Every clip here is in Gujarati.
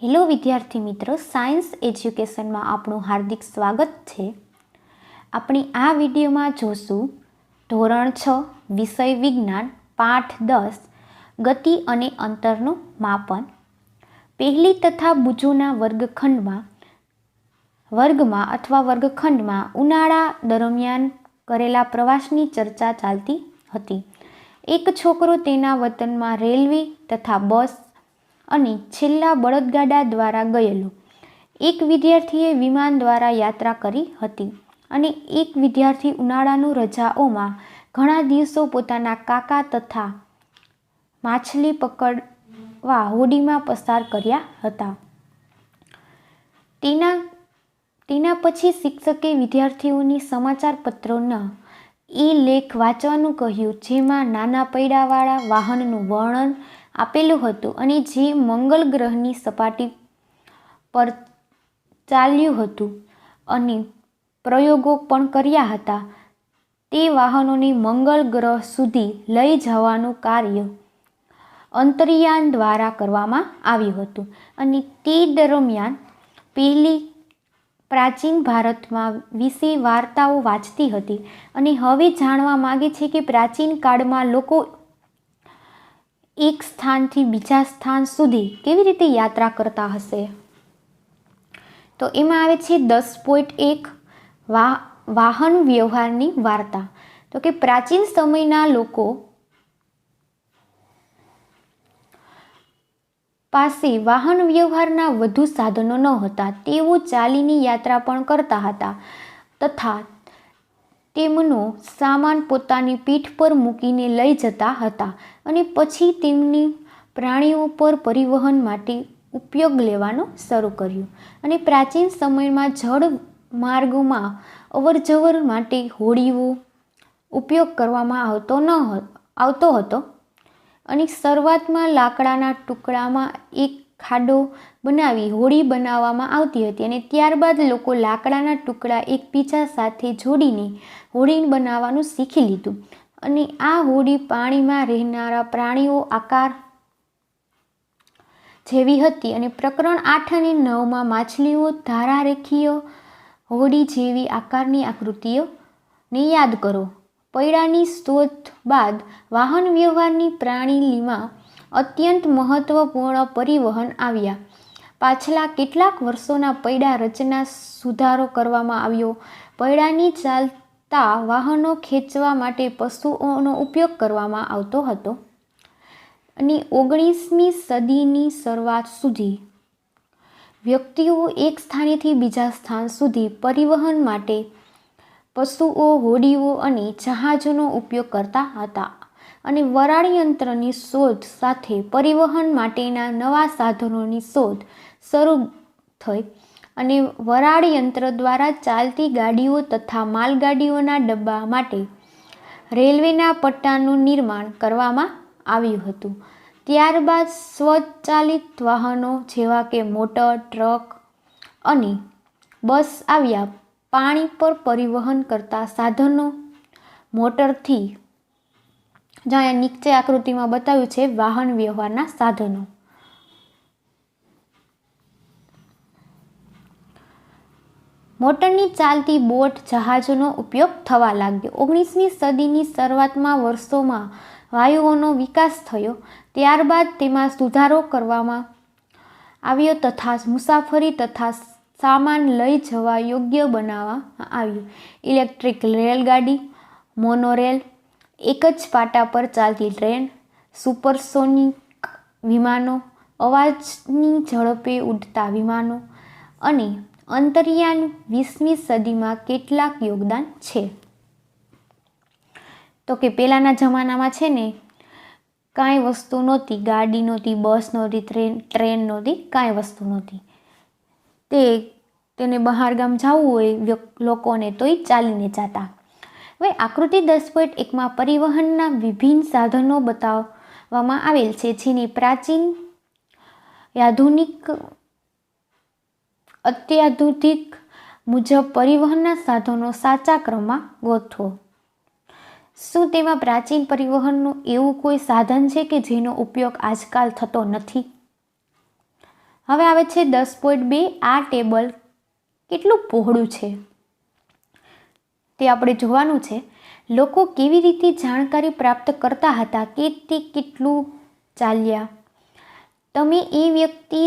હેલો વિદ્યાર્થી મિત્રો, સાયન્સ એજ્યુકેશનમાં આપણું હાર્દિક સ્વાગત છે. આપણે આ વિડીયોમાં જોશું ધોરણ 6 વિષય વિજ્ઞાન પાઠ 10 ગતિ અને અંતરનું માપન. પહેલી તથા બીજોના વર્ગખંડમાં ઉનાળા દરમિયાન કરેલા પ્રવાસની ચર્ચા ચાલતી હતી. એક છોકરો તેના વતનમાં રેલવે તથા બસ અને છેલ્લા બળદગાડા દ્વારા ગયેલો. એક વિદ્યાર્થીએ વિમાન દ્વારા યાત્રા કરી હતી અને એક વિદ્યાર્થી ઉનાળાની રજાઓમાં ઘણા દિવસો પોતાના કાકા તથા માછલી પકડવા હોડીમાં પસાર કર્યા હતા. તેના પછી શિક્ષકે વિદ્યાર્થીઓની સમાચાર પત્રોના એ લેખ વાંચવાનું કહ્યું, જેમાં નાના પૈડાવાળા વાહનનું વર્ણન આપેલું હતું અને જે મંગળ ગ્રહની સપાટી પર ચાલ્યું હતું અને પ્રયોગો પણ કર્યા હતા. તે વાહનોને મંગળ ગ્રહ સુધી લઈ જવાનું કાર્ય અંતરિયાન દ્વારા કરવામાં આવ્યું હતું અને તે દરમિયાન પહેલી પ્રાચીન ભારતમાં વિશે વાર્તાઓ વાંચતી હતી અને હવે જાણવા માગે છે કે પ્રાચીન કાળમાં લોકો એક સ્થાનથી બીજા સ્થાન સુધી કેવી રીતે યાત્રા કરતા હશે. તો એમાં આવે છે 10.1 વાહન વ્યવહારની વાર્તા. તો કે પ્રાચીન સમયના લોકો પાસે વાહન વ્યવહારના વધુ સાધનો ન હતા. તેઓ ચાલીની યાત્રા પણ કરતા હતા તથા તેમનો સામાન પોતાની પીઠ પર મૂકીને લઈ જતા હતા અને પછી તેમની પ્રાણીઓ પર પરિવહન માટે ઉપયોગ લેવાનો શરૂ કર્યો. અને પ્રાચીન સમયમાં જળ માર્ગોમાં અવરજવર માટે હોડીઓ ઉપયોગ કરવામાં આવતો હતો અને શરૂઆતમાં લાકડાના ટુકડામાં એક ખાડો બનાવી હોડી બનાવવામાં આવતી હતી અને ત્યારબાદ લોકો લાકડાના ટુકડા એકબીજા સાથે જોડીને હોડી બનાવવાનું શીખી લીધું અને આ હોડી પાણીમાં રહેનારા પ્રાણીઓ આકાર જેવી હતી. અને પ્રકરણ 8 અને 9માં માછલીઓ ધારારેખીય હોડી જેવી આકારની આકૃતિઓને યાદ કરો. પૈડાની શોધ બાદ વાહન વ્યવહારની પ્રણાલીમાં અત્યંત મહત્વપૂર્ણ પરિવહન આવ્યા. પાછલા કેટલાક વર્ષોના પૈડા રચના સુધારો કરવામાં આવ્યો. પૈડાની ચાલતા વાહનો ખેંચવા માટે પશુઓનો ઉપયોગ કરવામાં આવતો હતો અને 19મી સદીની શરૂઆત સુધી વ્યક્તિઓ એક સ્થાનેથી બીજા સ્થાન સુધી પરિવહન માટે પશુઓ, હોડીઓ અને જહાજોનો ઉપયોગ કરતા હતા. અને વરાળ યંત્રની શોધ સાથે પરિવહન માટેના નવા સાધનોની શોધ શરૂ થઈ અને વરાળ યંત્ર દ્વારા ચાલતી ગાડીઓ તથા માલગાડીઓના ડબ્બા માટે રેલવેના પટ્ટાનું નિર્માણ કરવામાં આવ્યું હતું. ત્યારબાદ સ્વચાલિત વાહનો જેવા કે મોટર, ટ્રક અને બસ આવ્યા. પાણી પર પરિવહન કરતા સાધનો મોટરથી, જ્યાં નીચે આકૃતિમાં બતાવ્યું છે વાહન વ્યવહારના સાધનો. મોટરની ચાલતી બોટ, જહાજોનો ઉપયોગ થવા લાગ્યો. 19મી સદીની શરૂઆતમાં વર્ષોમાં વાયુઓનો વિકાસ થયો. ત્યારબાદ તેમાં સુધારો કરવામાં આવ્યો તથા મુસાફરી તથા સામાન લઈ જવા યોગ્ય બનાવવામાં આવ્યું. ઇલેક્ટ્રિક રેલગાડી, મોનોરેલ, એક જ પાટા પર ચાલતી ટ્રેન, સુપરસોનિક વિમાનો, અવાજની ઝડપે ઉડતા વિમાનો અને અંતરિયાન 20મી સદીમાં કેટલાક યોગદાન છે. તો કે પહેલાંના જમાનામાં છે ને કાંઈ વસ્તુ નહોતી, ગાડી નહોતી, બસ નહોતી, ટ્રેન નહોતી, કાંઈ વસ્તુ નહોતી. તેને બહાર ગામ જવું હોય લોકોને તો એ ચાલીને જતા. હવે આકૃતિ 10.1માં પરિવહનના વિભિન્ન સાધનો બતાવવામાં આવેલ છે, જેની પ્રાચીન અત્યાધુનિક મુજબ પરિવહનના સાધનો સાચા ક્રમમાં ગોઠવો. શું તેમાં પ્રાચીન પરિવહનનું એવું કોઈ સાધન છે કે જેનો ઉપયોગ આજકાલ થતો નથી? હવે આવે છે 10.2. આ ટેબલ કેટલું પહોળું છે તે આપણે જોવાનું છે. લોકો કેવી રીતે જાણકારી પ્રાપ્ત કરતા હતા કે તે કેટલું ચાલ્યા. તમે એ વ્યક્તિ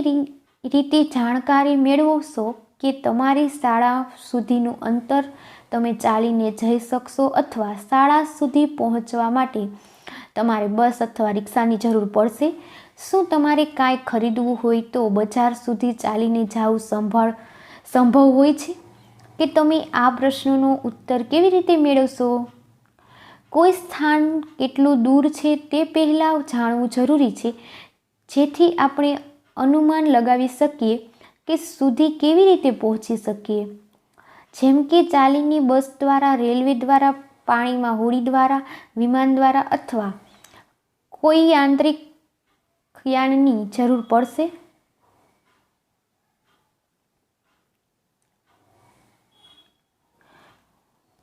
રીતે જાણકારી મેળવશો કે તમારી શાળા સુધીનું અંતર તમે ચાલીને જઈ શકશો અથવા શાળા સુધી પહોંચવા માટે તમારે બસ અથવા રિક્ષાની જરૂર પડશે. શું તમારે કાંઈ ખરીદવું હોય તો બજાર સુધી ચાલીને જવું સંભવ હોય છે કે તમે આ પ્રશ્નનો ઉત્તર કેવી રીતે મેળવશો? કોઈ સ્થાન કેટલું દૂર છે તે પહેલાં જાણવું જરૂરી છે જેથી આપણે અનુમાન લગાવી શકીએ કે સુધી કેવી રીતે પહોંચી શકીએ. જેમ કે ચાલીને, બસ દ્વારા, રેલવે દ્વારા, પાણીમાં હોડી દ્વારા, વિમાન દ્વારા અથવા કોઈ યાંત્રિક યાનની જરૂર પડશે.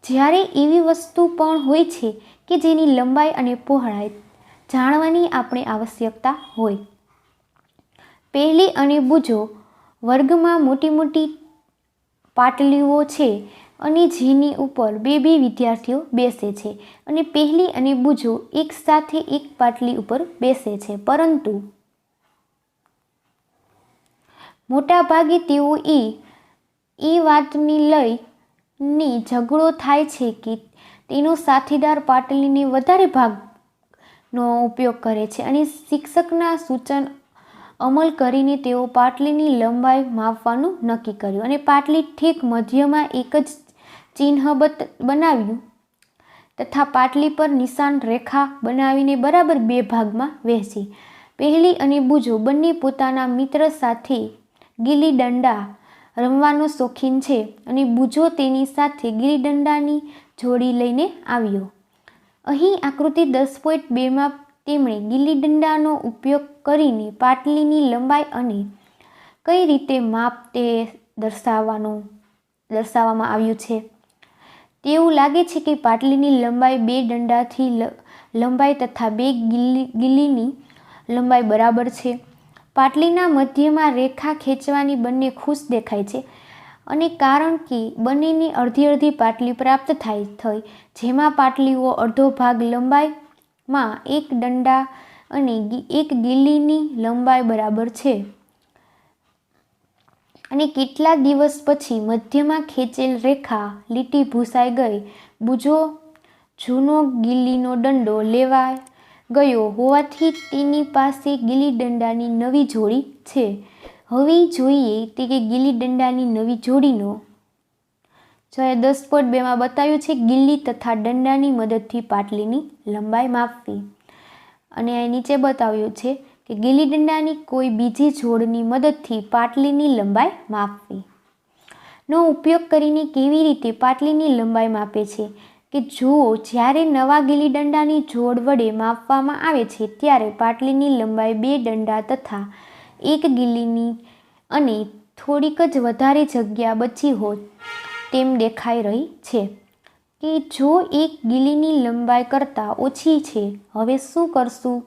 જ્યારે એવી વસ્તુ પણ હોય છે કે જેની લંબાઈ અને પહોળાઈ જાણવાની આપણે આવશ્યકતા હોય. પહેલી અને બૂજો વર્ગમાં મોટી મોટી પાટલીઓ છે અને જેની ઉપર બે વિદ્યાર્થીઓ બેસે છે અને પહેલી અને બૂજો એક સાથે એક પાટલી ઉપર બેસે છે, પરંતુ મોટા ભાગે તેઓ એ વાતની લઈને ઝઘડો થાય છે કે તેનો સાથીદાર પાટલીને વધારે ભાગનો ઉપયોગ કરે છે અને શિક્ષકના સૂચન અમલ કરીને તેઓ પાટલીની લંબાઈ માપવાનું નક્કી કર્યું અને પાટલી ઠીક મધ્યમાં એક જ ચિહ્ન બનાવ્યું તથા પાટલી પર નિશાન રેખા બનાવીને બરાબર બે ભાગમાં વહેંચી. પહેલી અને બૂજો બંને પોતાના મિત્ર સાથે ગિલ્લી દંડા રમવાનો શોખીન છે અને બૂજો તેની સાથે ગિલ્લી દંડાની જોડી લઈને આવ્યો. અહીં આકૃતિ 10.2માં તેમણે ગિલ્લી દંડાનો ઉપયોગ કરીને પાટલીની લંબાઈ અને કઈ રીતે માપ તે દર્શાવવામાં આવ્યું છે. તેવું લાગે છે કે પાટલીની લંબાઈ બે દંડાથી લંબાઈ તથા બે ગિલ્લીની લંબાઈ બરાબર છે. પાટલીના મધ્યમાં રેખા ખેંચવાની બંને ખુશ દેખાય છે અને કારણ કે બંનેને અડધી અડધી પાટલી પ્રાપ્ત થઈ જેમાં પાટલીઓ અડધો ભાગ લંબાઈમાં એક દંડા અને એક ગિલ્લીની લંબાઈ બરાબર છે. અને કેટલા દિવસ પછી મધ્યમાં ખેંચેલ રેખા લીટી ભૂસાઈ ગઈ. બૂજો જૂનો ગિલ્લીનો દંડો લેવા ગયો હોવાથી તેની પાસે ગિલ્લી દંડાની નવી જોડી છે. હવે જોઈએ તે કે ગિલ્લી દંડાની નવી જોડીનો 10.2માં બતાવ્યું છે ગિલ્લી તથા દંડાની મદદથી પાટલીની લંબાઈ માપવી. અને અહીં નીચે બતાવ્યું છે કે ગિલ્લી દંડાની કોઈ બીજી જોડની મદદથી પાટલીની લંબાઈ માપવી નો ઉપયોગ કરીને કેવી રીતે પાટલીની લંબાઈ માપે છે કે જુઓ, જ્યારે નવા ગિલ્લી દંડાની જોડ વડે માપવામાં આવે છે ત્યારે પાટલીની લંબાઈ બે દંડા તથા એક ગિલ્લીની અને થોડીક જ વધારે જગ્યા બચી હોત તેમ દેખાઈ રહી છે કે જો એક ગિલ્લીની લંબાઈ કરતાં ઓછી છે. હવે શું કરશું?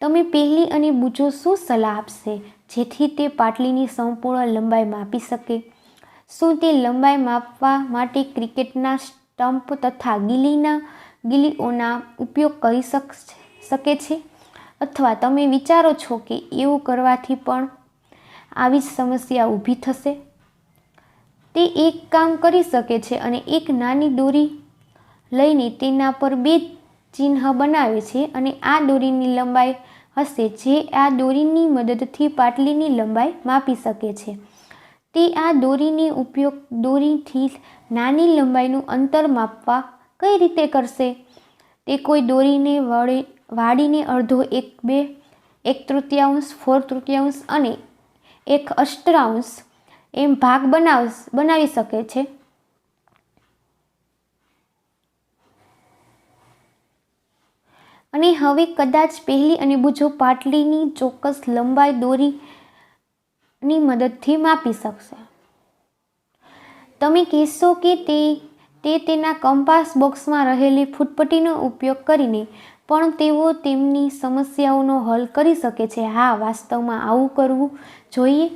તમે પહેલી અને બૂજો શું સલાહ આપશે જેથી તે પાટલીની સંપૂર્ણ લંબાઈ માપી શકે? શું તે લંબાઈ માપવા માટે ક્રિકેટના સ્ટમ્પ તથા ગિલ્લીઓના ઉપયોગ કરી શકે છે? અથવા તમે વિચારો છો કે એવું કરવાથી પણ આવી જ સમસ્યા ઊભી થશે? તે એક કામ કરી શકે છે અને એક નાની દોરી લઈને તેના પર બે ચિહ્ન બનાવે છે અને આ દોરીની લંબાઈ હશે જે આ દોરીની મદદથી પાટલીની લંબાઈ માપી શકે છે. તે આ દોરીથી નાની લંબાઈનું અંતર માપવા કઈ રીતે કરશે? તે કોઈ દોરીને વાળીને અડધો, એક તૃતીયાંશ, 4/3 અને 1/8 એમ ભાગ બનાવી શકે છે. અને હવે કદાચ પહેલી અને બૂજો પાટલીની ચોક્કસ લંબાઈ દોરીની મદદથી માપી શકશે. તમે કહેશો કે તે તેના કંપાસ બોક્સમાં રહેલી ફૂટપટ્ટીનો ઉપયોગ કરીને પણ તેઓ તેમની સમસ્યાઓનો હલ કરી શકે છે? હા, વાસ્તવમાં આવું કરવું જોઈએ.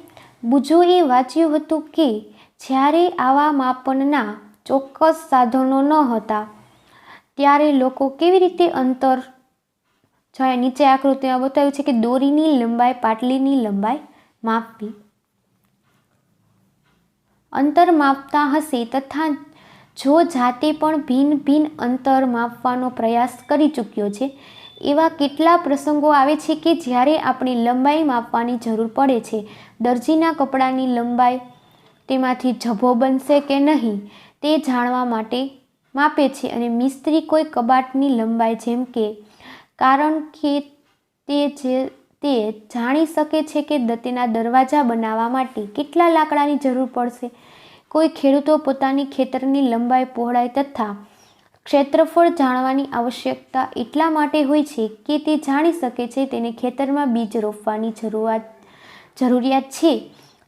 બુજોએ વાંચ્યું હતું કે જ્યારે આવા માપનના ચોક્કસ સાધનો ન હતા ત્યારે લોકો કેવી રીતે અંતર, નીચે આકૃતિમાં બતાવ્યું છે કે દોરીની લંબાઈ, પાટલીની લંબાઈ માપવી. અંતર માપતા હશે તથા જો જાતે પણ ભિન્ન ભિન્ન અંતર માપવાનો પ્રયાસ કરી ચૂક્યો છે. એવા કેટલા પ્રસંગો આવે છે કે જ્યારે આપણે લંબાઈ માપવાની જરૂર પડે છે. દરજીના કપડાની લંબાઈ તેમાંથી ઝભ્ભો બનશે કે નહીં તે જાણવા માટે માપે છે, અને મિસ્ત્રી કોઈ કબાટની લંબાઈ જેમ કે કારણ કે તે જાણી શકે છે કે તેના દરવાજા બનાવવા માટે કેટલા લાકડાની જરૂર પડશે. કોઈ ખેડૂતો પોતાની ખેતરની લંબાઈ, પહોળાઈ તથા ક્ષેત્રફળ જાણવાની આવશ્યકતા એટલા માટે હોય છે કે તે જાણી શકે છે તેને ખેતરમાં બીજ રોપવાની જરૂરિયાત છે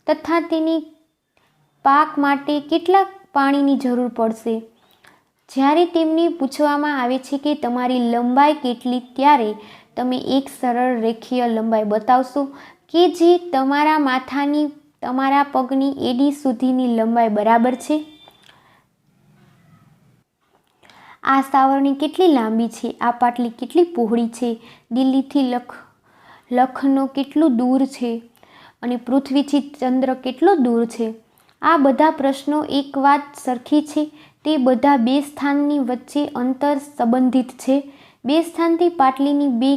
તથા તેની પાક માટે કેટલા પાણીની જરૂર પડશે. જ્યારે તેમને પૂછવામાં આવે છે કે તમારી લંબાઈ કેટલી, ત્યારે તમે એક સરળ રેખીય લંબાઈ બતાવશો કે જે તમારા માથાની તમારા પગની એડી સુધીની લંબાઈ બરાબર છે. આ સાવરણી કેટલી લાંબી છે, આ પાટલી કેટલી પહોળી છે, દિલ્હીથી લખનૌ કેટલું દૂર છે અને પૃથ્વીથી ચંદ્ર કેટલો દૂર છે. આ બધા પ્રશ્નો એક વાત સરખી છે, તે બધા બે સ્થાનની વચ્ચે અંતર સંબંધિત છે. બે સ્થાનથી પાટલીની બે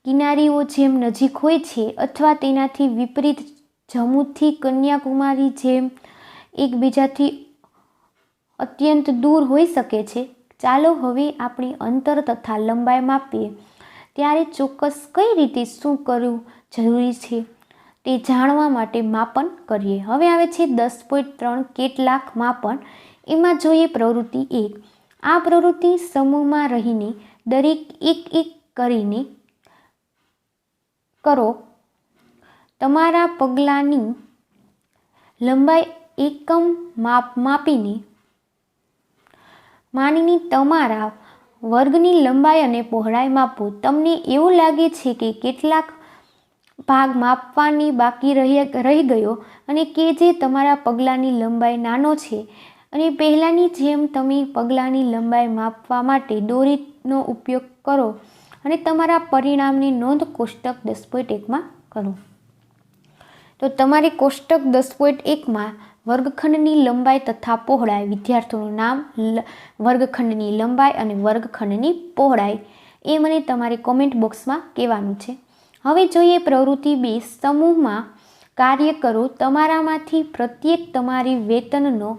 કિનારીઓ જેમ નજીક હોય છે અથવા તેનાથી વિપરીત જમ્મુથી કન્યાકુમારી જેમ એકબીજાથી અત્યંત દૂર હોઈ શકે છે. ચાલો હવે આપણે અંતર તથા લંબાઈ માપીએ ત્યારે ચોક્કસ કઈ રીતે શું કરવું જરૂરી છે તે જાણવા માટે માપન કરીએ. હવે આવે છે 10.3 કેટલાક માપન. એમાં જોઈએ પ્રવૃત્તિ 1. આ પ્રવૃત્તિ સમૂહમાં રહીને દરેક એક કરીને કરો. તમારા પગલાંની લંબાઈ એકમ માનીને તમારા વર્ગની લંબાઈ અને પહોળાઈ માપો. તમને એવું લાગે છે કે કેટલાક ભાગ માપવાની બાકી રહી ગયો અને કે જે તમારા પગલાંની લંબાઈ નાનો છે, અને પહેલાંની જેમ તમે પગલાંની લંબાઈ માપવા માટે દોરીનો ઉપયોગ કરો અને તમારા પરિણામની નોંધ કોષ્ટક 10.1માં કરો. તો તમારે કોષ્ટક 10.1માં વર્ગખંડની લંબાઈ તથા પહોળાઈ, વિદ્યાર્થીઓનું નામ, વર્ગખંડની લંબાઈ અને વર્ગખંડની પહોળાઈ એ મને તમારે કોમેન્ટ બોક્સમાં કહેવાનું છે. હવે જોઈએ પ્રવૃત્તિ 2. સમૂહમાં કાર્ય કરો. તમારામાંથી પ્રત્યેક તમારી વેતનનો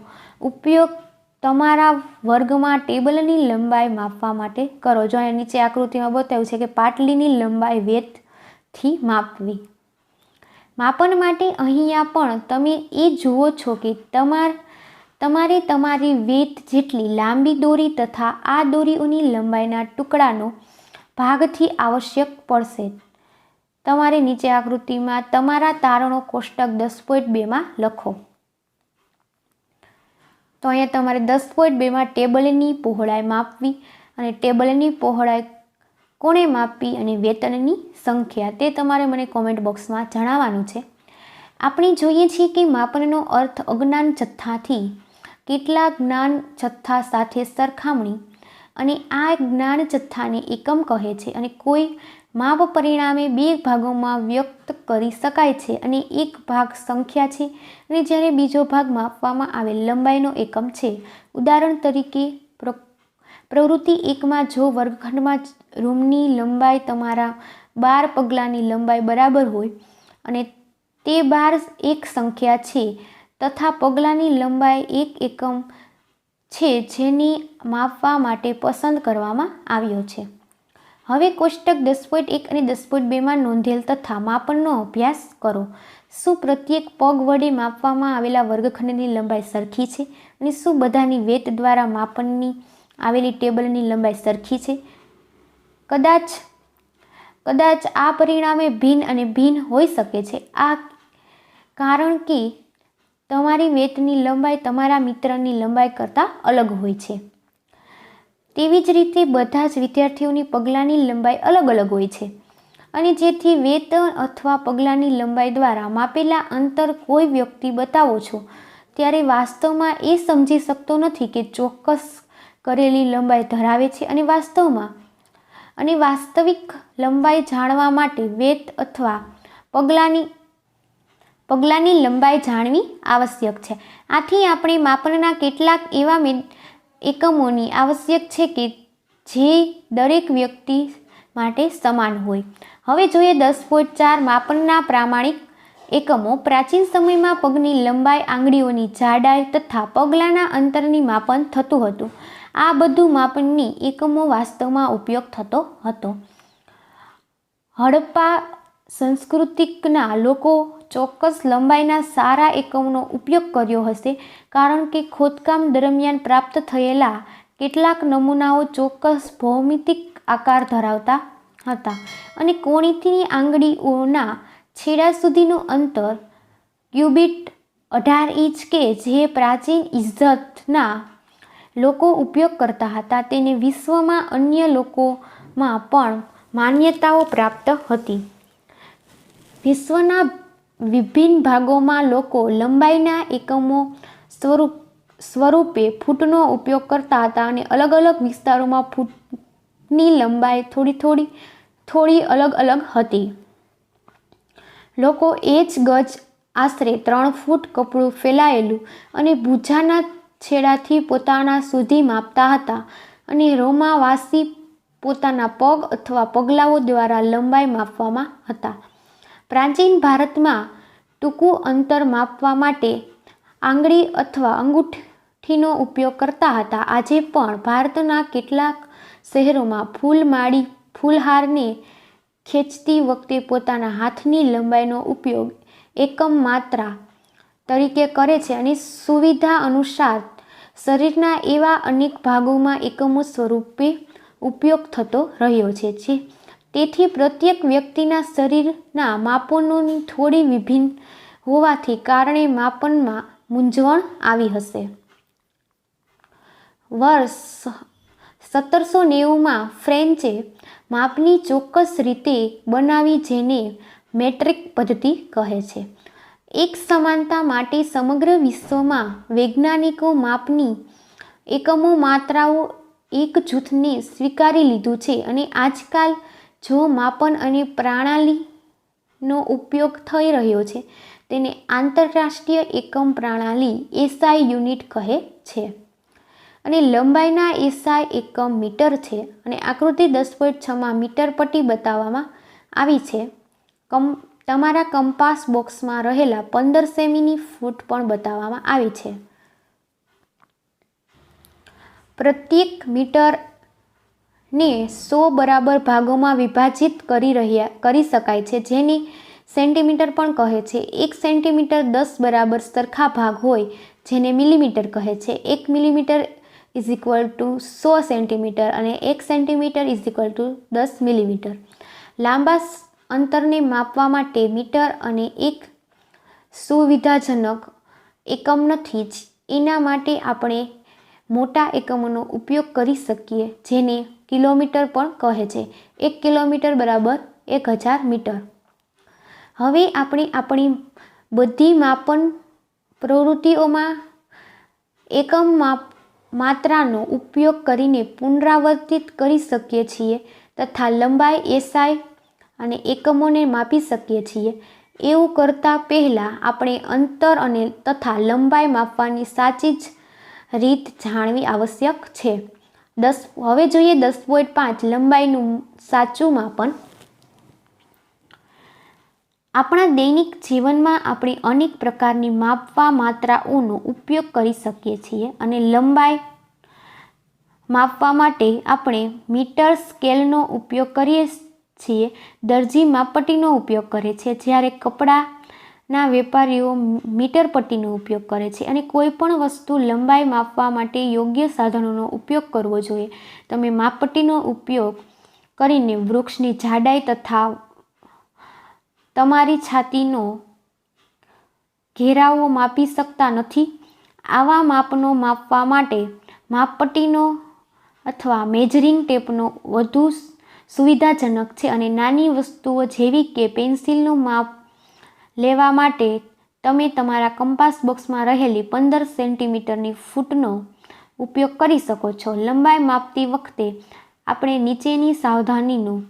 ઉપયોગ તમારા વર્ગમાં ટેબલની લંબાઈ માપવા માટે કરો. જો અહીંયા નીચે આકૃતિમાં બતાવ્યું છે કે પાટલીની લંબાઈ વેતથી માપવી. માપન માટે અહીંયા પણ તમે એ જુઓ છો કે તમારે તમારી વેત જેટલી લાંબી દોરી તથા આ દોરીઓની લંબાઈના ટુકડાનો ભાગથી આવશ્યક પડશે. તમારે નીચે આકૃતિમાં તમારા તારણો કોષ્ટક 10.2માં લખો. તો અહીંયા તમારે 10.2માં ટેબલની પહોળાઈ માપવી અને ટેબલની પહોળાઈ કોણે માપવી અને વેતનની સંખ્યા તે તમારે મને કોમેન્ટ બોક્સમાં જણાવવાનું છે. આપણે જોઈએ છીએ કે માપનનો અર્થ અજ્ઞાન જથ્થાથી કેટલા જ્ઞાન જથ્થા સાથે સરખામણી, અને આ જ્ઞાન જથ્થાને એકમ કહે છે અને કોઈ માપ પરિણામે બે ભાગોમાં વ્યક્ત કરી શકાય છે, અને એક ભાગ સંખ્યા છે અને જ્યારે બીજો ભાગ માપવામાં આવેલ લંબાઈનો એકમ છે. ઉદાહરણ તરીકે પ્રવૃત્તિ 1માં જો વર્ગખંડમાં રૂમની લંબાઈ તમારા 12 પગલાંની લંબાઈ બરાબર હોય અને તે 12 એક સંખ્યા છે તથા પગલાંની લંબાઈ એક એકમ છે જેને માપવા માટે પસંદ કરવામાં આવ્યો છે. હવે કોષ્ટક 10.1 અને 10.2માં નોંધેલ તથા માપનનો અભ્યાસ કરો. શું પ્રત્યેક પગ વડે માપવામાં આવેલા વર્ગખંડની લંબાઈ સરખી છે અને શું બધાની વેત દ્વારા માપનની આવેલી ટેબલની લંબાઈ સરખી છે? કદાચ આ પરિણામે ભિન્ન હોઈ શકે છે. આ કારણ કે તમારી વેતની લંબાઈ તમારા મિત્રની લંબાઈ કરતાં અલગ હોય છે. તેવી જ રીતે બધા જ વિદ્યાર્થીઓની પગલાંની લંબાઈ અલગ અલગ હોય છે અને જેથી વેતન અથવા પગલાંની લંબાઈ દ્વારા માપેલા અંતર કોઈ વ્યક્તિ બતાવો છો ત્યારે વાસ્તવમાં એ સમજી શકતો નથી કે ચોક્કસ કરેલી લંબાઈ ધરાવે છે અને વાસ્તવિક લંબાઈ જાણવા માટે વેત અથવા પગલાંની લંબાઈ જાણવી આવશ્યક છે. આથી આપણે માપનના કેટલાક એવા એકમોની આવશ્યક છે કે જે દરેક વ્યક્તિ માટે સમાન હોય. હવે જોઈએ 10.4 માપનના પ્રામાણિક એકમો. પ્રાચીન સમયમાં પગની લંબાઈ, આંગળીઓની જાડાઈ તથા પગલાંના અંતરની માપન થતું હતું. આ બધું માપનની એકમો વાસ્તવમાં ઉપયોગ થતો હતો. હડપ્પા સંસ્કૃતિના લોકો ચોક્કસ લંબાઈના સારા એકમોનો ઉપયોગ કર્યો હશે કારણ કે ખોદકામ દરમિયાન પ્રાપ્ત થયેલા કેટલાક નમૂનાઓ ચોક્કસ ભૌમિતિક આકાર ધરાવતા હતા અને કોણીથી આંગળીઓના છેડા સુધીનું અંતર ક્યુબિટ 18 ઇંચ કે જે પ્રાચીન ઇજિપ્તના લોકો ઉપયોગ કરતા હતા તેને વિશ્વમાં અન્ય લોકોમાં પણ માન્યતાઓ પ્રાપ્ત હતી. વિશ્વના વિભિન્ન ભાગોમાં લોકો લંબાઈના એકમો સ્વરૂપે ફૂટનો ઉપયોગ કરતા હતા અને અલગ અલગ વિસ્તારોમાં ફૂટની લંબાઈ થોડી અલગ અલગ હતી. લોકો એચ ગજ આશરે 3 ફૂટ કપડું ફેલાયેલું અને ભુજાના છેડાથી પોતાના સુધી માપતા હતા અને રોમાવાસી પોતાના પગ અથવા પગલાઓ દ્વારા લંબાઈ માપવામાં હતા. પ્રાચીન ભારતમાં ટૂંકું અંતર માપવા માટે આંગળી અથવા અંગૂઠીનો ઉપયોગ કરતા હતા. આજે પણ ભારતના કેટલાક શહેરોમાં ફૂલહારને ખેંચતી વખતે પોતાના હાથની લંબાઈનો ઉપયોગ એકમ માત્રા તરીકે કરે છે અને સુવિધા અનુસાર શરીરના એવા અનેક ભાગોમાં એકમો સ્વરૂપે ઉપયોગ થતો રહ્યો છે. તેથી પ્રત્યેક વ્યક્તિના શરીરના માપનોની થોડી વિભિન્ન હોવાથી કારણે માપનમાં મૂંઝવણ આવી હશે. વર્ષ 1790માં ફ્રેન્ચે માપની ચોક્કસ રીતે બનાવી જેને મેટ્રિક પદ્ધતિ કહે છે. એક સમાનતા માટે સમગ્ર વિશ્વમાં વૈજ્ઞાનિકો માપની એકમો માત્રાઓ એક જૂથને સ્વીકારી લીધું છે અને આજકાલ જો માપન અને પ્રણાલીનો ઉપયોગ થઈ રહ્યો છે તેને આંતરરાષ્ટ્રીય એકમ પ્રણાલી SI યુનિટ કહે છે અને લંબાઈના SI એકમ મીટર છે અને આકૃતિ 10.6માં મીટર પટ્ટી બતાવવામાં આવી છે. તમારા કંપાસ બોક્સમાં રહેલા 15 સેમીની ફૂટ પણ બતાવવામાં આવી છે. પ્રત્યેક મીટરને 100 બરાબર ભાગોમાં વિભાજિત કરી શકાય છે જેને સેન્ટીમીટર પણ કહે છે. 1 સેન્ટીમીટર 10 બરાબર સરખા ભાગ હોય જેને મિલીમીટર કહે છે. 1 મિલીમીટર = 100 સેન્ટીમીટર અને 1 સેન્ટીમીટર = 10 મિલીમીટર. લાંબા અંતરને માપવા માટે મીટર અને એક સુવિધાજનક એકમ નથી જ એના માટે આપણે મોટા એકમોનો ઉપયોગ કરી શકીએ જેને કિલોમીટર પણ કહે છે. 1 કિલોમીટર બરાબર 1000 મીટર. હવે આપણે આપણી બધી માપન પ્રવૃત્તિઓમાં એકમ માત્રાનો ઉપયોગ કરીને પુનરાવર્તિત કરી શકીએ છીએ તથા લંબાઈ SI અને એકમોને માપી શકીએ છીએ. એવું કરતાં પહેલાં આપણે અંતર તથા લંબાઈ માપવાની સાચી રીત જાણવી આવશ્યક છે. હવે જોઈએ 10.5 લંબાઈનું સાચું માપન. આપણા દૈનિક જીવનમાં આપણે અનેક પ્રકારની માપવા માત્રાઓનો ઉપયોગ કરી શકીએ છીએ અને લંબાઈ માપવા માટે આપણે મીટર સ્કેલનો ઉપયોગ કરીએ છીએ. દરજી માપપટ્ટીનો ઉપયોગ કરે છે જ્યારે કપડાના વેપારીઓ મીટર પટ્ટીનો ઉપયોગ કરે છે અને કોઈપણ વસ્તુ લંબાઈ માપવા માટે યોગ્ય સાધનોનો ઉપયોગ કરવો જોઈએ. તમે માપપટ્ટીનો ઉપયોગ કરીને વૃક્ષની જાડાઈ તથા તમારી છાતીનો ઘેરાવો માપી શકતા નથી. આવા માપનો માપવા માટે માપપટ્ટીનો અથવા મેજરિંગ ટેપનો વધુ સુવિધાજનક છે અને નાની વસ્તુઓ જેવી કે પેન્સિલનું માપ લેવા માટે તમે તમારા કંપાસ બોક્સમાં રહેલી 15 સેન્ટીમીટરની ફૂટનો ઉપયોગ કરી શકો છો. લંબાઈ માપતી વખતે આપણે નીચેની સાવધાનીનું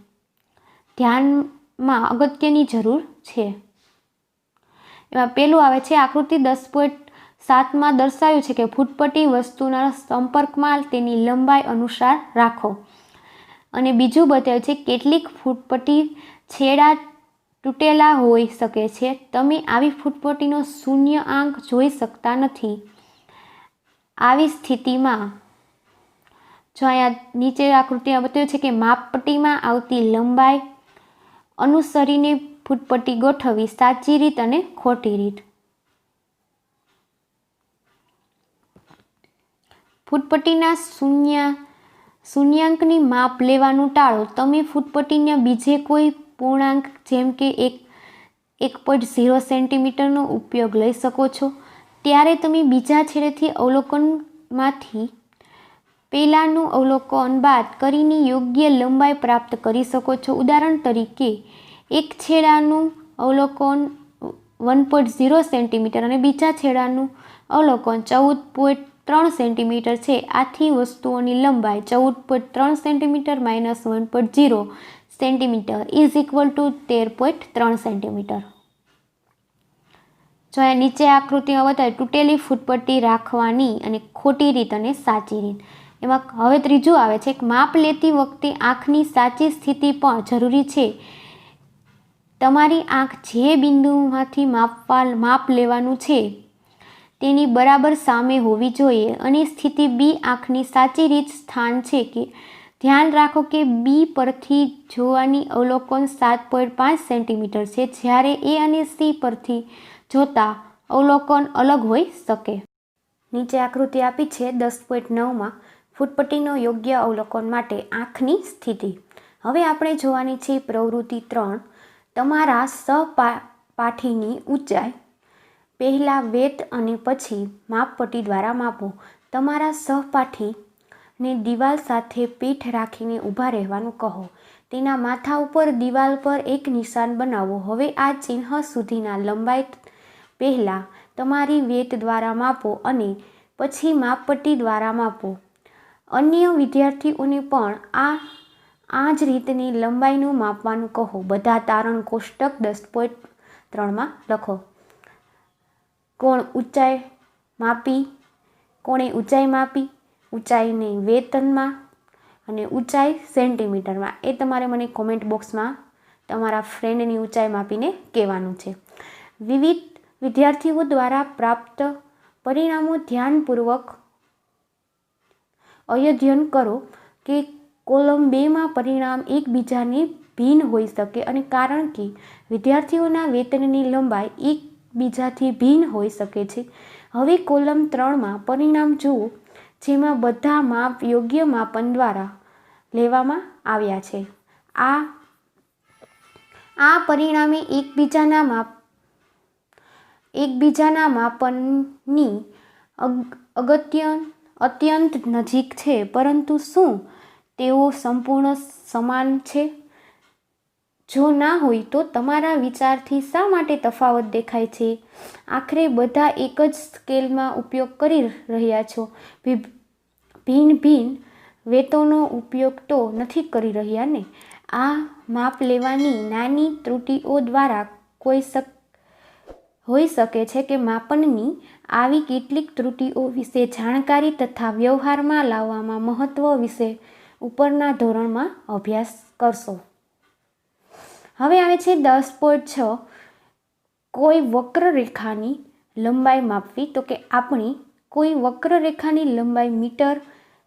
ધ્યાનમાં અગત્યની જરૂર છે. એમાં પહેલું આવે છે આકૃતિ 10.7માં દર્શાવ્યું છે કે ફૂટપટ્ટી વસ્તુના સંપર્કમાં તેની લંબાઈ અનુસાર રાખો. અને બીજું બતાવ્યું છે કેટલીક ફૂટપટ્ટી છેડા તૂટેલા હોઈ શકે છે. તમે આવી ફૂટપટ્ટીનો શૂન્ય આંક જોઈ શકતા નથી. આવી સ્થિતિમાં જો અહીંયા નીચે આકૃતિમાં બતાવ્યું છે કે માપપટ્ટીમાં આવતી લંબાઈ અનુસરીને ફૂટપટ્ટી ગોઠવવી, સાચી રીત અને ખોટી રીત. ફૂટપટ્ટીના શૂન્યાંકની માપ લેવાનું ટાળો. તમે ફૂટપટ્ટીના બીજે કોઈ પૂર્ણાંક જેમ કે 1.0 સેન્ટીમીટરનો ઉપયોગ લઈ શકો છો. ત્યારે તમે બીજા છેડેથી અવલોકનમાંથી પહેલાંનું અવલોકન બાદ કરીને યોગ્ય લંબાઈ પ્રાપ્ત કરી શકો છો. ઉદાહરણ તરીકે એક છેડાનું અવલોકન 1.0 સેન્ટીમીટર અને બીજા છેડાનું અવલોકન 14.3 સેન્ટીમીટર છે. આથી વસ્તુઓની લંબાઈ 14.3 centimetre minus 1.0 centimetre is equal to 13.3 centimetre. જો આ નીચે આકૃતિમાં બતાવે તૂટેલી ફૂટપટ્ટી રાખવાની અને ખોટી રીત અને સાચી રીત. એમાં હવે ત્રીજું આવે છે માપ લેતી વખતે આંખની સાચી સ્થિતિ પણ જરૂરી છે. તમારી આંખ જે બિંદુમાંથી માપ લેવાનું છે તેની બરાબર સામે હોવી જોઈએ અને સ્થિતિ બી આંખની સાચી રીત સ્થાન છે કે ધ્યાન રાખો કે બી પરથી જોવાની અવલોકન 7.5 સેન્ટીમીટર છે જ્યારે એ અને સી પરથી જોતા અવલોકન અલગ હોઈ શકે. નીચે આકૃતિ આપી છે 10.9માં ફૂટપટ્ટીનો યોગ્ય અવલોકન માટે આંખની સ્થિતિ. હવે આપણે જોવાની છે પ્રવૃત્તિ 3. તમારા સહપાઠીની ઊંચાઈ પહેલાં વેત અને પછી માપપટ્ટી દ્વારા માપો. તમારા સહપાઠીને દિવાલ સાથે પીઠ રાખીને ઊભા રહેવાનું કહો. તેના માથા ઉપર દિવાલ પર એક નિશાન બનાવો. હવે આ ચિહ્ન સુધીના લંબાઈ પહેલાં તમારી વેત દ્વારા માપો અને પછી માપપટ્ટી દ્વારા માપો. અન્ય વિદ્યાર્થીઓને પણ આ જ રીતની લંબાઈનું માપવાનું કહો. બધા તારણ કોષ્ટક 10.3માં લખો. કોણે ઊંચાઈ માપી, ઊંચાઈને વેતનમાં અને ઊંચાઈ સેન્ટીમીટરમાં, એ તમારે મને કોમેન્ટ બોક્સમાં તમારા ફ્રેન્ડની ઊંચાઈ માપીને કહેવાનું છે. વિવિધ વિદ્યાર્થીઓ દ્વારા પ્રાપ્ત પરિણામો ધ્યાનપૂર્વક અધ્યયન કરો કે કોલમ 2માં પરિણામ એકબીજાને ભિન્ન હોઈ શકે અને કારણ કે વિદ્યાર્થીઓના વેતનની લંબાઈ એકબીજાથી ભિન્ન હોઈ શકે છે. હવે કોલમ 3માં પરિણામ જુઓ જેમાં બધા માપ યોગ્ય માપન દ્વારા લેવામાં આવ્યા છે. આ પરિણામે એકબીજાના માપનની અત્યંત નજીક છે, પરંતુ શું તેઓ સંપૂર્ણ સમાન છે? જો ના હોય તો તમારા વિચારથી શા માટે તફાવત દેખાય છે? આખરે બધા એક જ સ્કેલમાં ઉપયોગ કરી રહ્યા છો. ભિન્ન વેતોનો ઉપયોગ તો નથી કરી રહ્યા ને? આ માપ લેવાની નાની ત્રુટિઓ દ્વારા હોઈ શકે છે કે માપનની આવી કેટલીક ત્રુટિઓ વિશે જાણકારી તથા વ્યવહારમાં લાવવામાં મહત્વ વિશે ઉપરના ધોરણમાં અભ્યાસ કરશો. હવે આવે છે 10.6 કોઈ વક્રરેખાની લંબાઈ માપવી. તો કે આપણે કોઈ વક્રરેખાની લંબાઈ મીટર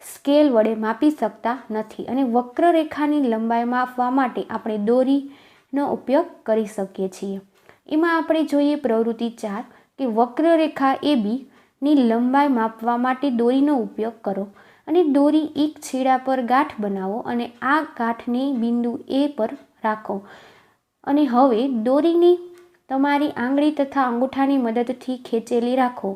સ્કેલ વડે માપી શકતા નથી અને વક્રરેખાની લંબાઈ માપવા માટે આપણે દોરીનો ઉપયોગ કરી શકીએ છીએ. એમાં આપણે જોઈએ પ્રવૃત્તિ 4 કે વક્રરેખા AB ની લંબાઈ માપવા માટે દોરીનો ઉપયોગ કરો અને દોરી એક છેડા પર ગાંઠ બનાવો અને આ ગાંઠને બિંદુ A પર રાખો. અને હવે દોરીને તમારી આંગળી તથા અંગૂઠાની મદદથી ખેંચેલી રાખો.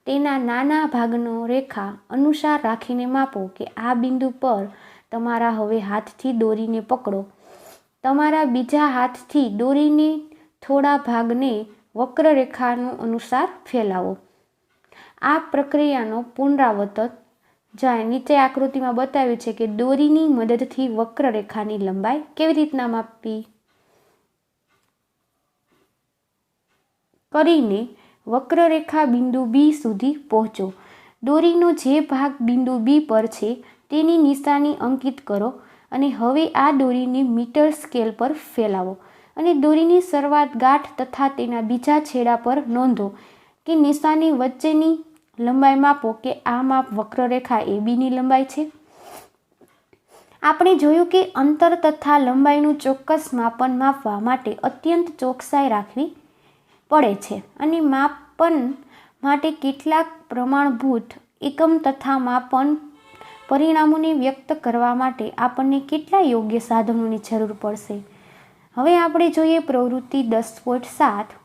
તેના નાના ભાગનો રેખા અનુસાર રાખીને માપો કે આ બિંદુ પર તમારા હવે હાથથી દોરીને પકડો. તમારા બીજા હાથથી દોરીને થોડા ભાગને વક્રરેખાનો અનુસાર ફેલાવો. આ પ્રક્રિયાનો પુનરાવર્તન જાય. નીચે આકૃતિમાં બતાવ્યું છે કે દોરીની મદદથી વક્રરેખાની લંબાઈ કેવી રીતના માપવી કરીને વક્રરેખા બિંદુ બી સુધી પહોંચો. દોરીનો જે ભાગ બિંદુ બી પર છે તેની નિશાની અંકિત કરો અને હવે આ દોરીને મીટર સ્કેલ પર ફેલાવો અને દોરીની શરૂઆત ગાંઠ તથા તેના બીજા છેડા પર નોંધો કે નિશાની વચ્ચેની લંબાઈ માપો કે આ માપ વક્રરેખા એબીની લંબાઈ છે. આપણે જોયું કે અંતર તથા લંબાઈનું ચોક્કસ માપન માપવા માટે અત્યંત ચોકસાઈ રાખવી પડે છે અને માપન માટે કેટલાક પ્રમાણભૂત એકમ તથા માપન પરિણામોને વ્યક્ત કરવા માટે આપણને કેટલા યોગ્ય સાધનોની જરૂર પડશે. હવે આપણે જોઈએ પ્રવૃત્તિ 10.7.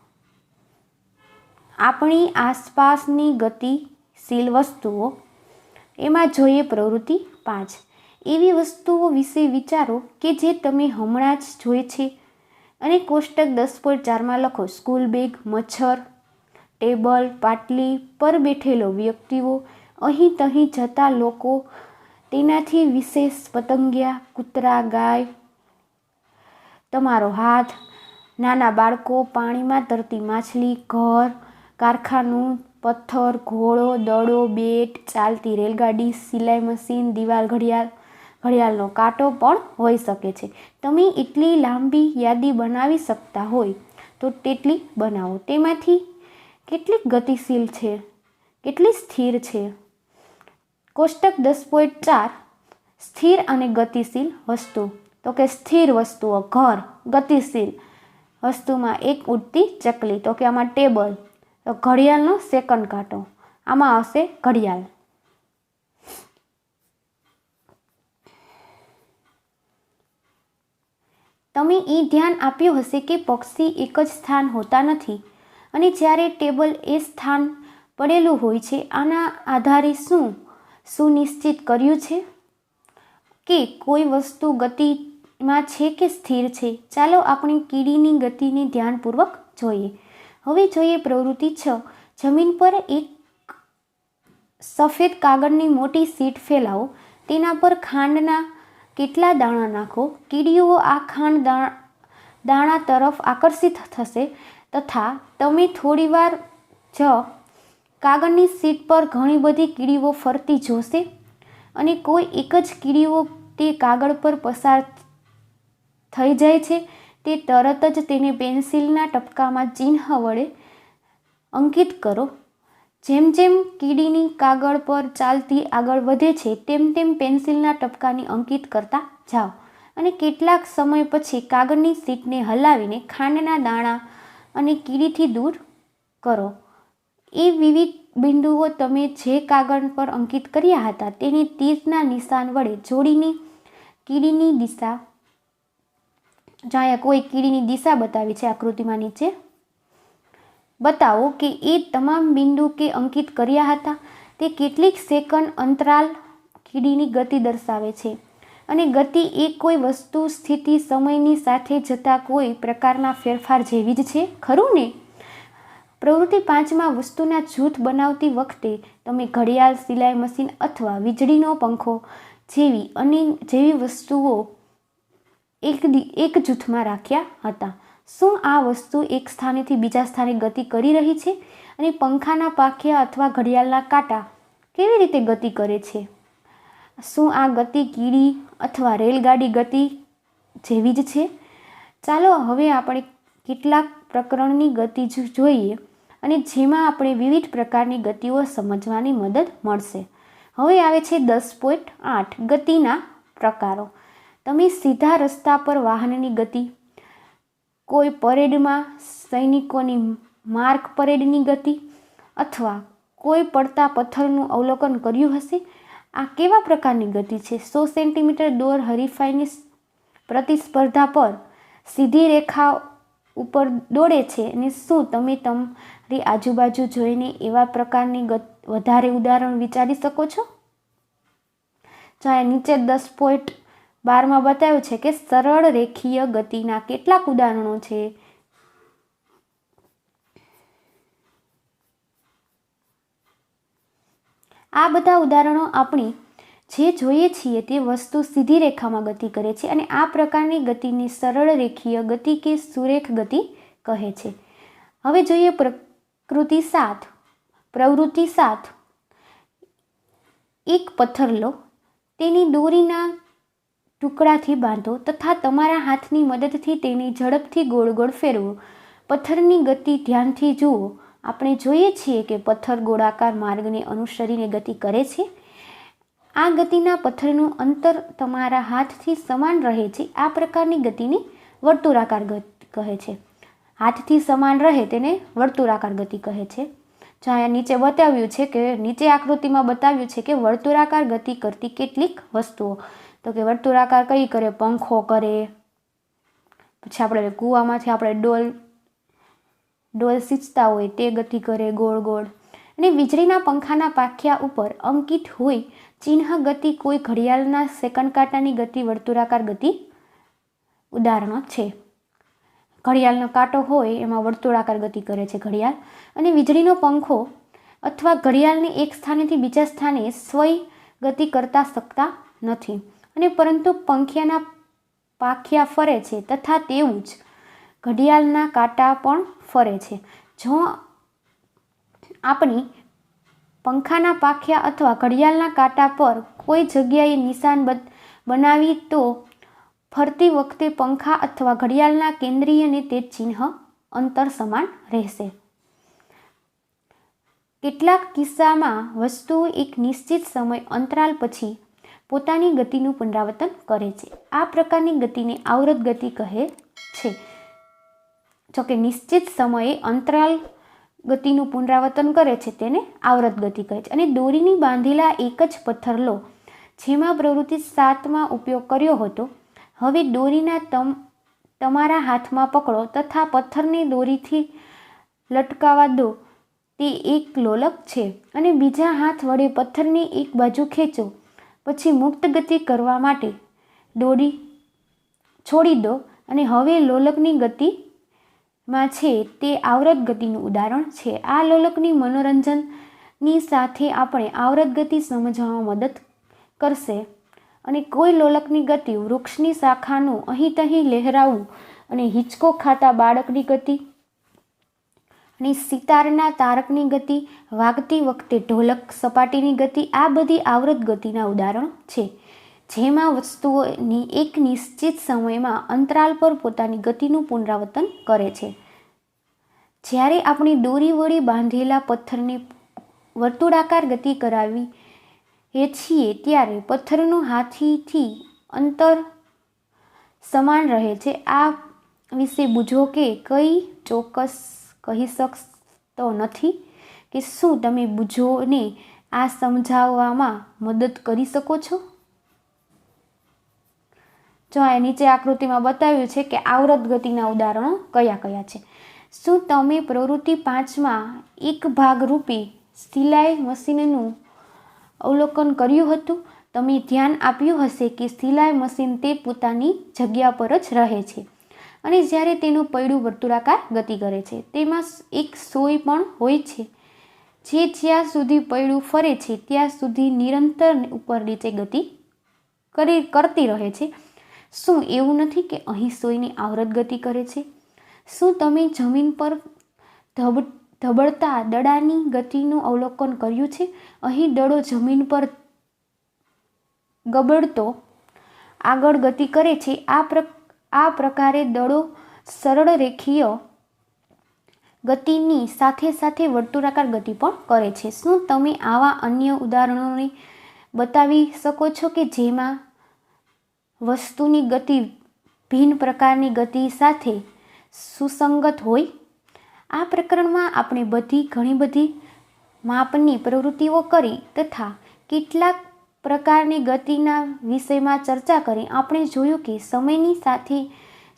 આપણી આસપાસની ગતિશીલ વસ્તુઓ. એમાં જોઈએ પ્રવૃત્તિ 5. એવી વસ્તુઓ વિશે વિચારો કે જે તમે હમણાં જ જોઈ છે અને કોષ્ટક 10.4માં લખો. સ્કૂલ બેગ, મચ્છર, ટેબલ, પાટલી પર બેઠેલો વ્યક્તિઓ, અહીં તહીં જતા લોકો, તેનાથી વિશેષ પતંગિયા, કૂતરા, ગાય, તમારો હાથ, નાના બાળકો, પાણીમાં તરતી માછલી, ઘર, કારખાનું, પથ્થર, ઘોડો, દડો, બેટ, ચાલતી રેલગાડી, સિલાઈ મશીન, દિવાલ, ઘડિયાળનો કાંટો પણ હોઈ શકે છે. તમે એટલી લાંબી યાદી બનાવી શકતા હોય તો તેટલી બનાવો. તેમાંથી કેટલીક ગતિશીલ છે, કેટલી સ્થિર છે. કોષ્ટક 10.4 સ્થિર અને ગતિશીલ વસ્તુ. તો કે સ્થિર વસ્તુઓ ઘર, ગતિશીલ વસ્તુમાં એક ઉડતી ચકલી, તો કે આમાં ટેબલ. તો ઘડિયાળનો સેકન્ડ કાંટો, આમાં આવશે ઘડિયાળ. તમે એ ધ્યાન આપ્યું હશે કે પક્ષી એક જ સ્થાન હોતા નથી અને જ્યારે ટેબલ એ સ્થાન પડેલું હોય છે. આના આધારે શું સુનિશ્ચિત કર્યું છે કે કોઈ વસ્તુ ગતિમાં છે કે સ્થિર છે. ચાલો આપણે કીડીની ગતિને ધ્યાનપૂર્વક જોઈએ. હવે જોઈએ પ્રવૃત્તિ 6. જમીન પર એક સફેદ કાગળની મોટી શીટ ફેલાવો. તેના પર ખાંડના કેટલા દાણા નાખો. કીડીઓ આ ખાંડ દાણા તરફ આકર્ષિત થશે તથા તમે થોડીવાર જ કાગળની શીટ પર ઘણી બધી કીડીઓ ફરતી જોશે અને કોઈ એક જ કીડીઓ તે કાગળ પર પસાર થઈ જાય છે. તે તરત જ તેને પેન્સિલના ટપકામાં ચિહ્ન વડે અંકિત કરો. જેમ જેમ કીડીની કાગળ પર ચાલતી આગળ વધે છે તેમ તેમ પેન્સિલના ટપકાની અંકિત કરતા જાઓ અને કેટલાક સમય પછી કાગળની શીટને હલાવીને ખાંડના દાણા અને કીડીથી દૂર કરો. એ વિવિધ બિંદુઓ તમે જે કાગળ પર અંકિત કર્યા હતા તેને તીરના નિશાન વડે જોડીને કીડીની દિશા, જ્યાં કોઈ કીડીની દિશા બતાવી છે આકૃતિમાં નીચે, બતાવો કે એ તમામ બિંદુ કે અંકિત કર્યા હતા તે કેટલીક સેકન્ડ અંતરાલ કીડીની ગતિ દર્શાવે છે અને ગતિ એ કોઈ વસ્તુ, સ્થિતિ, સમયની સાથે જતા કોઈ પ્રકારના ફેરફાર જેવી જ છે, ખરું ને? પ્રવૃત્તિ 5માં વસ્તુના જૂથ બનાવતી વખતે તમે ઘડિયાળ, સિલાઈ મશીન અથવા વીજળીનો પંખો જેવી વસ્તુઓ એક જૂથમાં રાખ્યા હતા. શું આ વસ્તુ એક સ્થાનેથી બીજા સ્થાને ગતિ કરી રહી છે અને પંખાના પાંખિયા અથવા ઘડિયાળના કાંટા કેવી રીતે ગતિ કરે છે? શું આ ગતિ કીડી અથવા રેલગાડી ગતિ જેવી જ છે? ચાલો હવે આપણે કેટલાક પ્રકરણની ગતિ જોઈએ અને જેમાં આપણે વિવિધ પ્રકારની ગતિઓ સમજવાની મદદ મળશે. હવે આવે છે 10.8 ગતિના પ્રકારો. તમે સીધા રસ્તા પર વાહનની ગતિ, કોઈ પરેડમાં સૈનિકોની માર્ક પરેડની ગતિ અથવા કોઈ પડતા પથ્થરનું અવલોકન કર્યું હશે. આ કેવા પ્રકારની ગતિ છે? 100 સેન્ટીમીટર દોર હરીફાઈની પ્રતિસ્પર્ધા પર સીધી રેખા ઉપર દોડે છે, અને શું તમે તમારી આજુબાજુ જોઈને એવા પ્રકારની વધારે ઉદાહરણ વિચારી શકો છો? જો આ નીચે 10.12 બતાવ્યું છે કે સરળ રેખીય ગતિના કેટલાક ઉદાહરણો છે. આ બધા ઉદાહરણો આપણે જે જોઈએ છીએ તે વસ્તુ સીધી રેખામાં ગતિ કરે છે, અને આ પ્રકારની ગતિને સરળ રેખીય ગતિ કે સુરેખ ગતિ કહે છે. હવે જોઈએ પ્રવૃત્તિ 7. એક પથ્થર લો, તેની દોરીના ટુકડાથી બાંધો તથા તમારા હાથની મદદથી તેને ઝડપથી ગોળ ગોળ ફેરવો. પથ્થરની ગતિ ધ્યાનથી જુઓ. આપણે જોઈએ છીએ કે પથ્થર ગોળાકાર માર્ગને અનુસરીને ગતિ કરે છે. આ ગતિના પથ્થરનું અંતર તમારા હાથથી સમાન રહે છે. આ પ્રકારની ગતિને વર્તુળાકાર ગતિ કહે છે. હાથથી સમાન રહે તેને વર્તુળાકાર ગતિ કહે છે. જો અહીંયા નીચે બતાવ્યું છે કે નીચે આકૃતિમાં બતાવ્યું છે કે વર્તુળાકાર ગતિ કરતી કેટલીક વસ્તુઓ. તો કે વર્તુળાકાર કઈ કરે? પંખો કરે, પછી આપણે કૂવામાંથી આપણે ડોલ સિંચતા હોય તે ગતિ કરે ગોળ ગોળ, અને વીજળીના પંખાના પાંખિયા ઉપર અંકિત હોય ચિહ્ન ગતિ કોઈ ઘડિયાળના સેકન્ડ કાંટાની ગતિ વર્તુળાકાર ગતિ ઉદાહરણો છે. ઘડિયાળનો કાંટો હોય એમાં વર્તુળાકાર ગતિ કરે છે ઘડિયાળ, અને વીજળીનો પંખો અથવા ઘડિયાળને એક સ્થાનેથી બીજા સ્થાને સ્વયં ગતિ કરતા શકતા નથી, અને પરંતુ પંખિયાના પાંખિયા ફરે છે તથા તેવું જ ઘડિયાળના કાંટા પણ ફરે છે. જો આપણી પંખાના પાંખિયા અથવા ઘડિયાળના કાંટા પર કોઈ જગ્યાએ નિશાન બનાવી તો ફરતી વખતે પંખા અથવા ઘડિયાળના કેન્દ્રીયને તે ચિહ્ન અંતર સમાન રહેશે. કેટલાક કિસ્સામાં વસ્તુઓ એક નિશ્ચિત સમય અંતરાલ પછી પોતાની ગતિનું પુનરાવર્તન કરે છે. આ પ્રકારની ગતિને આવૃત ગતિ કહે છે. જોકે નિશ્ચિત સમયે અંતરાલ ગતિનું પુનરાવર્તન કરે છે તેને આવૃત ગતિ કહે છે. અને દોરીની બાંધેલા એક જ પથ્થર લો, જેમાં પ્રવૃત્તિ 7માં ઉપયોગ કર્યો હતો. હવે દોરીના તમારા હાથમાં પકડો તથા પથ્થરને દોરીથી લટકાવવા દો. તે એક લોલક છે, અને બીજા હાથ વડે પથ્થરની એક બાજુ ખેંચો. પછી મુક્ત ગતિ કરવા માટે દોરી છોડી દો, અને હવે લોલકની ગતિમાં છે તે આવૃત ગતિનું ઉદાહરણ છે. આ લોલકની મનોરંજનની સાથે આપણે આવૃત ગતિ સમજવામાં મદદ કરશે. અને કોઈ લોલકની ગતિ, વૃક્ષની શાખાનું અહીં તહીં લહેરાવું, અને હિંચકો ખાતા બાળકની ગતિ, અને સિતારના તારકની ગતિ, વાગતી વખતે ઢોલક સપાટીની ગતિ, આ બધી આવૃત ગતિના ઉદાહરણ છે, જેમાં વસ્તુઓની એક નિશ્ચિત સમયમાં અંતરાલ પર પોતાની ગતિનું પુનરાવર્તન કરે છે. જ્યારે આપણે દોરી વડે બાંધેલા પથ્થરને વર્તુળાકાર ગતિ કરાવીએ છીએ ત્યારે પથ્થરનું હાથીથી અંતર સમાન રહે છે. આ વિશે બૂझો કે કઈ ચોક્કસ કહી શકતો નથી કે શું તમે બૂझોને આ સમજાવવામાં મદદ કરી શકો છો? જો આ નીચે આકૃતિમાં બતાવ્યું છે કે આવૃત ગતિના ઉદાહરણો કયા કયા છે. શું તમે પ્રવૃત્તિ 5માં એક ભાગ રૂપે સિલાઈ મશીનનું અવલોકન કર્યું હતું? તમે ધ્યાન આપ્યું હશે કે સિલાઈ મશીન તે પોતાની જગ્યા પર જ રહે છે, અને જ્યારે તેનું પૈડું વર્તુળાકાર ગતિ કરે છે, તેમાં એક સોય પણ હોય છે જે જ્યાં સુધી પૈડું ફરે છે ત્યાં સુધી નિરંતર ઉપર નીચે ગતિ કરતી રહે છે. શું એવું નથી કે અહીં સોયની આવૃત ગતિ કરે છે? શું તમે જમીન પર ધબડતા દડાની ગતિનું અવલોકન કર્યું છે? અહીં દડો જમીન પર ગબડતો આગળ ગતિ કરે છે. આ પ્રકારે દડો સરળ રેખીય ગતિની સાથે સાથે વર્તુળાકાર ગતિ પણ કરે છે. શું તમે આવા અન્ય ઉદાહરણોને બતાવી શકો છો કે જેમાં વસ્તુની ગતિ ભિન્ન પ્રકારની ગતિ સાથે સુસંગત હોય? આ પ્રકરણમાં આપણે ઘણી બધી માપની પ્રવૃત્તિઓ કરી તથા કેટલાક પ્રકારની ગતિના વિષયમાં ચર્ચા કરી. આપણે જોયું કે સમયની સાથે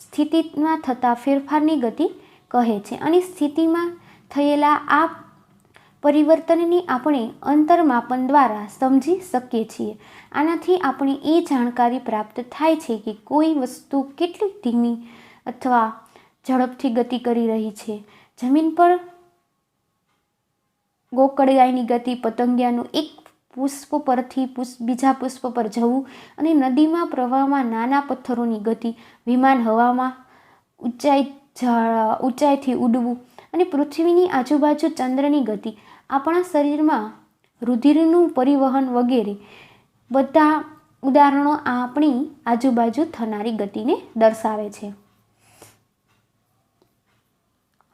સ્થિતિમાં થતા ફેરફારની ગતિ કહે છે અને સ્થિતિમાં થયેલા આ પરિવર્તનને આપણે અંતરમાપન દ્વારા સમજી શકીએ છીએ. આનાથી આપણે એ જાણકારી પ્રાપ્ત થાય છે કે કોઈ વસ્તુ કેટલી ધીમી અથવા ઝડપથી ગતિ કરી રહી છે. જમીન પર ગોકળગાયની ગતિ, પતંગિયાનું એક પુષ્પ પરથી બીજા પુષ્પ પર જવું અને નદીમાં પ્રવાહમાં નાના પથ્થરોની ગતિ, વિમાન હવામાં ઊંચાઈથી ઉડવું અને પૃથ્વીની આજુબાજુ ચંદ્રની ગતિ, આપણા શરીરમાં રુધિરનું પરિવહન વગેરે બધા ઉદાહરણો આપણી આજુબાજુ થનારી ગતિને દર્શાવે છે.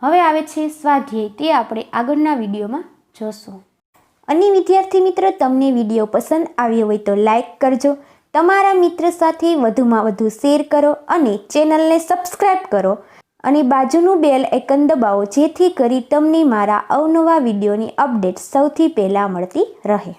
હવે આવે છે સ્વાધ્યાય, તે આપણે આગળના વિડીયોમાં જોશું. અને વિદ્યાર્થી મિત્ર, તમને વિડીયો પસંદ આવ્યો હોય તો લાઈક કરજો, તમારા મિત્ર સાથે વધુમાં વધુ શેર કરો અને ચેનલને સબસ્ક્રાઈબ કરો અને બાજુનું બેલ આઇકન દબાવો, જેથી કરી તમને મારા અવનવા વિડીયોની અપડેટ સૌથી પહેલાં મળતી રહે.